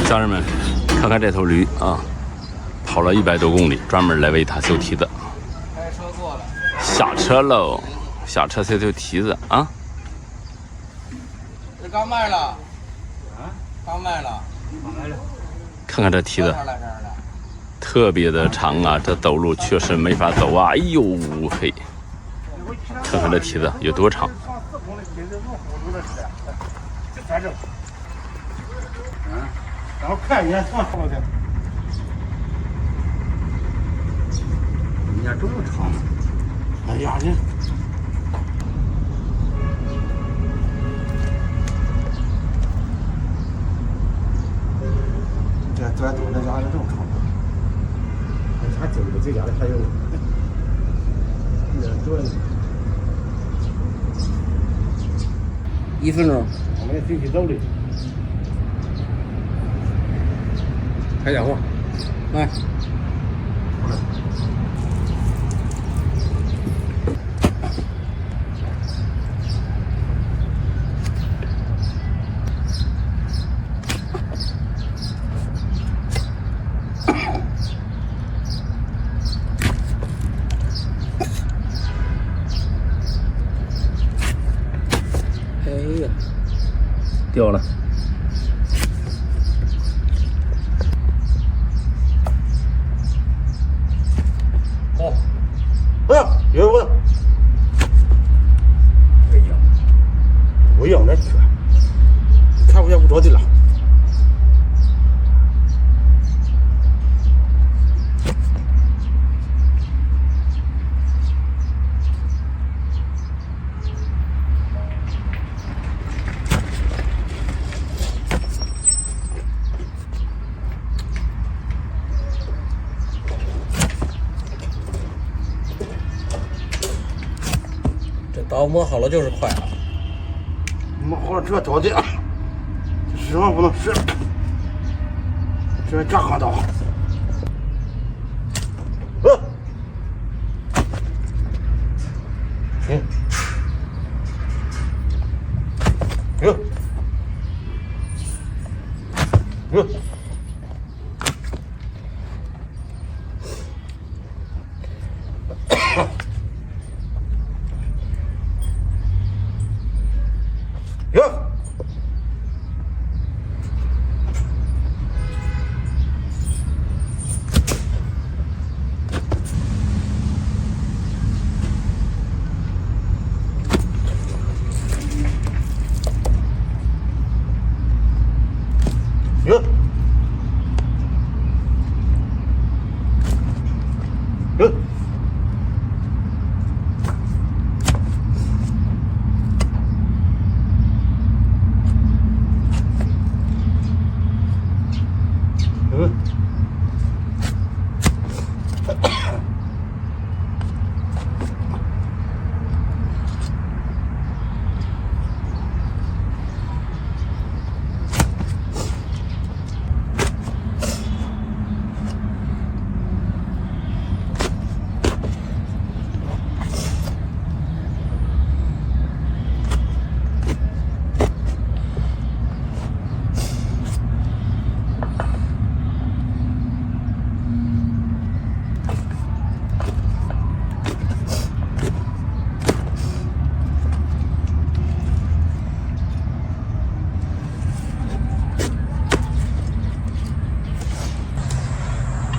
家人们，看看这头驴啊，跑了100多公里，专门来为它修蹄子。开车过了，下车喽，下车修蹄子啊！这刚卖了，啊，刚卖了，看看这蹄子，多少来着的？特别的长啊，这走路确实没法走啊！哎呦嘿，看看这蹄子有多长。然后看一眼上后去，人家这么长，哎呀你，这钻洞这家伙这么长，还走的这家伙还有，多1分钟，我们进去走的。开点货，来。哎呀，掉了。哦，哎呀，有我，哎呀，我要那去，看我也不着地了。这刀磨好了就是快了。磨好了这刀的，使万不能使，这炸炕刀。行，哟，哟。哟，哟，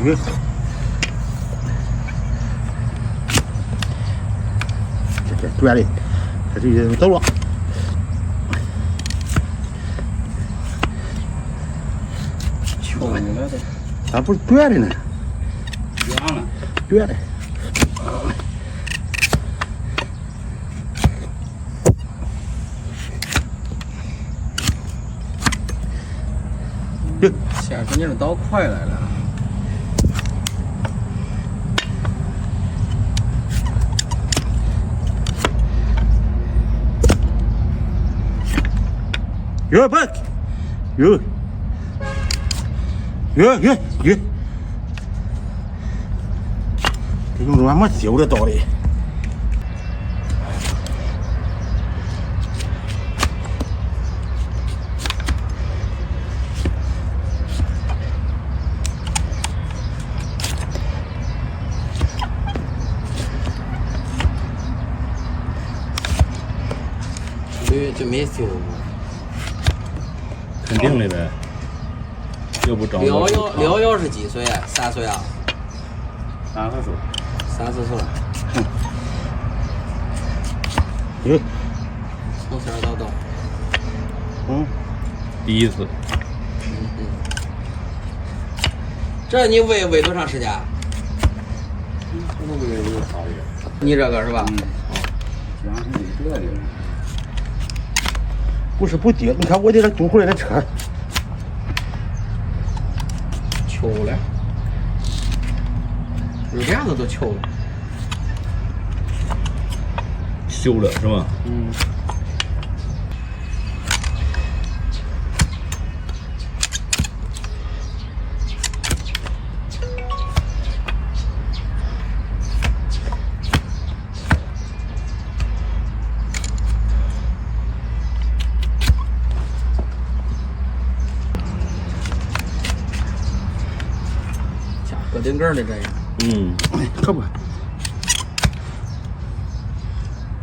哟。这断的，它这个走了。穷了的，咋不是断的呢？凉了。断的。哟，显示你这刀快来了。哟不，哟，哟，这用着俺没修的刀的。就没修过。肯定的呗。又不整。辽遥是几岁啊？3岁啊30岁。30岁。从小到大。第一次。这你喂多长时间？这个喂有好一点。你这个是吧？主要是你这里。不是不接，你看我这个堵回来的车。抽了，肉链子都抽了，修了是吧？搁顶根的这样。可不。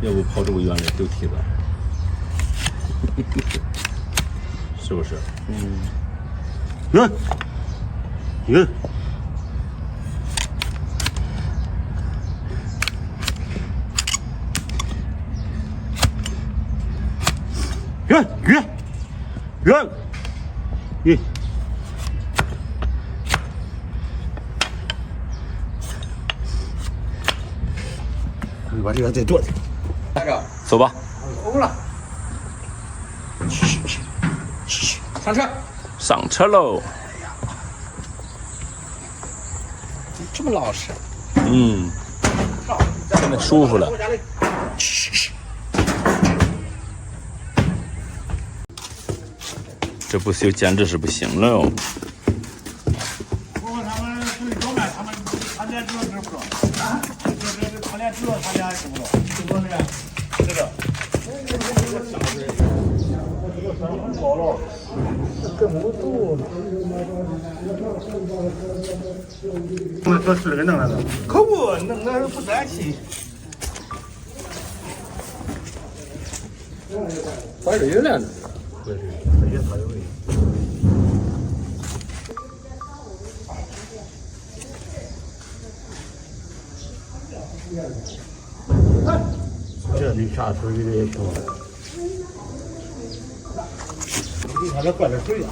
要不跑这么远的丢梯子，是不是？把这个再剁掉。来着，走吧。欧了。上车。上车喽。这么老实。现在舒服了。这不修简直是不行了哦。我问他们出去找饭，他连这知不知道？他连知道他俩知不知道？就说那个这个。这是个弄来的，可不弄那不沾气。怀着月亮呢。越擦越味。这里下水的也行。你看这灌点水呀。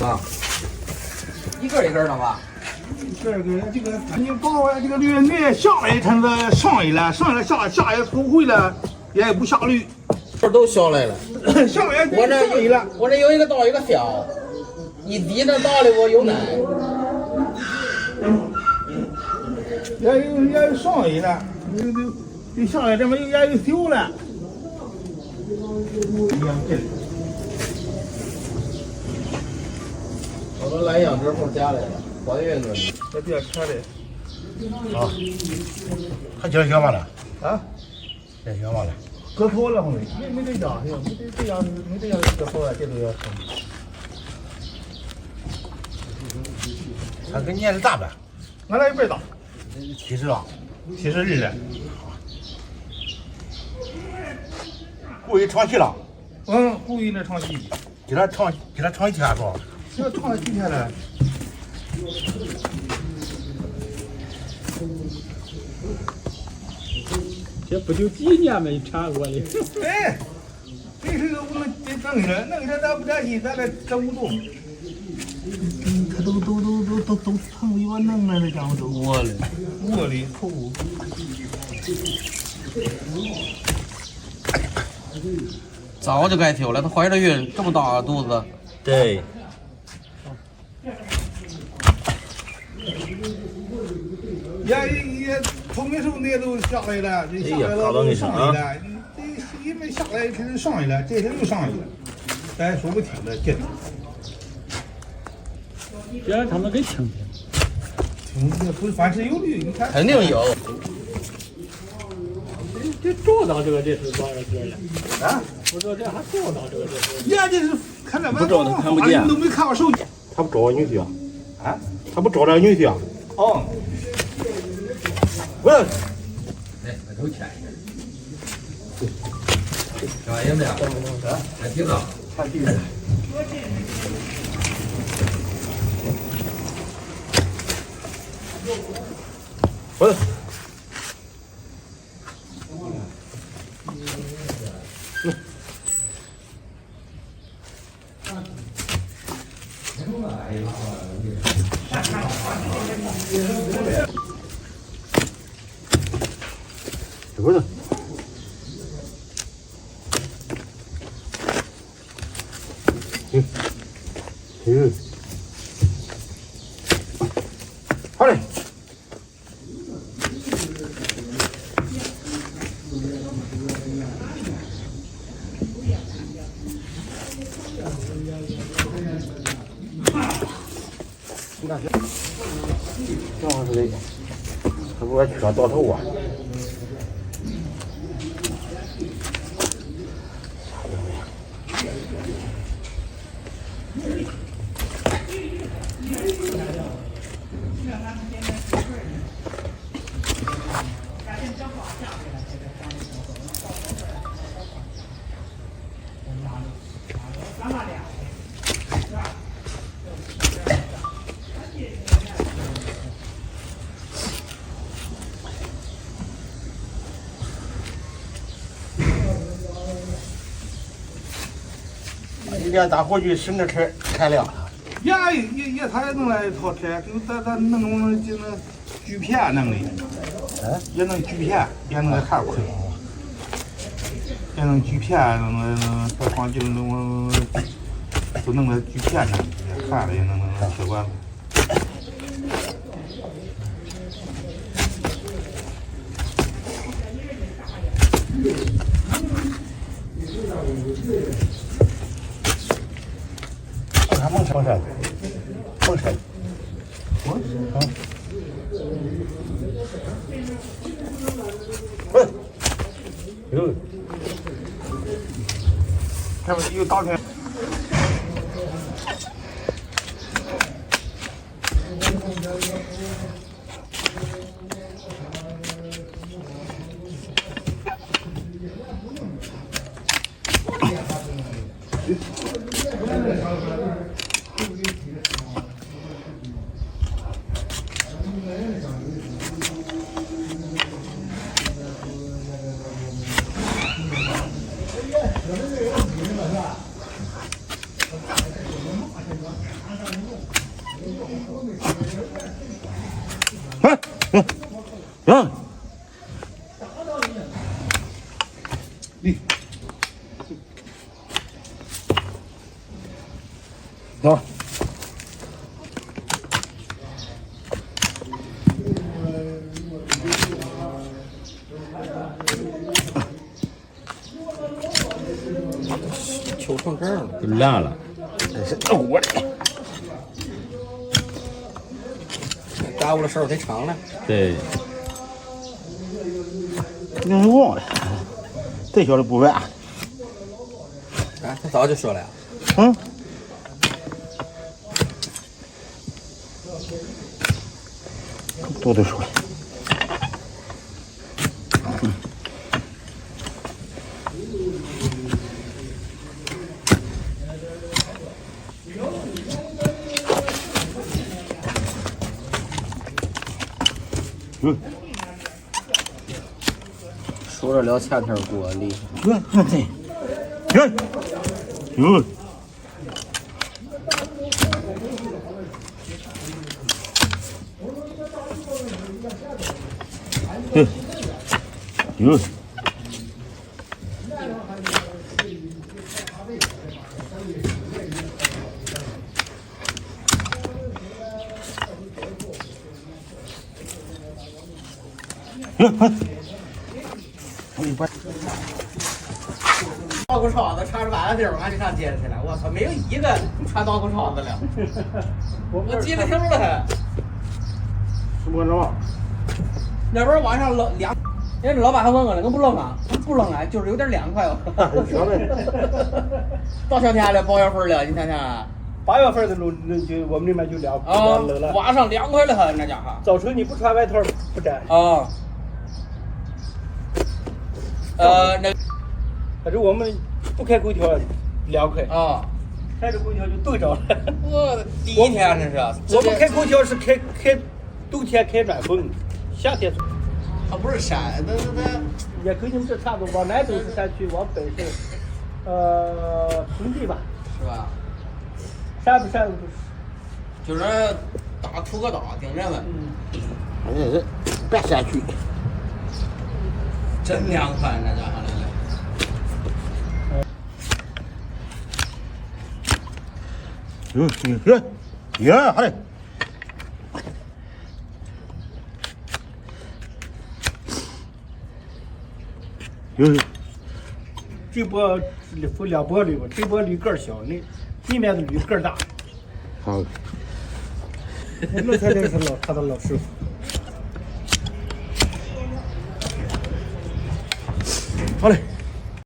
啊，一根一根的吧。这个你包完这个驴下来一层子上一来下一收回来，也不下驴，这都下来了。下来我这有一个大一个小，一滴那大的我有奶。也有上一了，你下来这么也有修了。我都来养殖户家来了，怀孕了。这别扯的。啊，还叫小嘛了？啊？叫小嘛了？割头了没？没得家，没得家割头了，这都要生。他跟年龄大呗？俺俩一辈大，70了，72了。故意唱戏了？故意那唱戏。给他唱一天是吧？这唱了几天了？这不就几年没唱过了？哎，这是我们得弄着咱不担心，咱不动。他都成为我弄了，那家伙都窝里头。早就该丢了，他怀着孕这么大肚子。对。也头没时候那都下来了，这下来了都上来了，这没下来开始上来了，这天又上来了。咱说不听的，这别让他们给听听。听不凡事有律，你看肯定有。这做到这个这是多少个了？啊，我说这还做到这个这是。人家这是看着不照他看不见你都没看我手机，他不找我女婿啊？啊，他不找这女婿啊？哦，喂。有钱。小爷们呀，还挺好，看地址。喂。不是。好嘞。正好是这个，他不我缺到头啊。一连打火炬省个车开了。也他也弄来一套车，就咱弄就那锯片弄的，也能锯片，也能还亏，也能锯片，弄小黄就弄都弄个锯片呢，看了也能铁管子。他蒙山，蒙山，这不有大片。走。球成这儿了，都烂了。这是我的。打我的手忒长了。对。那是忘了，这小子不完。哎，他早就说了呀。嗯。都说了。说着聊前天过厉害。鼓勺子，穿着半个腚，俺就上街去了。我操，没有一个穿倒鼓勺子的。我记得挺住了。什么着？那边往上扔凉，人家老板还问我了，我不扔啊，不扔啊，就是有点凉快哦。晓得。到夏天了，8月份了，你看看。 8月份的路，那就我们那边就凉了。晚上凉快了很，那家伙。早晨你不穿外套不沾。啊。那。反正我们不开空调凉快。啊。开着空调就冻着了。我第一天这是。我们开空调是开冬天开暖风，夏天。它不是山，那。也跟你们这差不多，往南走是山区，往北是平地吧。是吧？ 山不山就是出个岛顶着了。别山区。真凉快，那家伙来。哟，好嘞。哟。这波分2波铝吧，这波铝个儿小，那地面的铝个儿大。好。那才是他的老师傅。好嘞。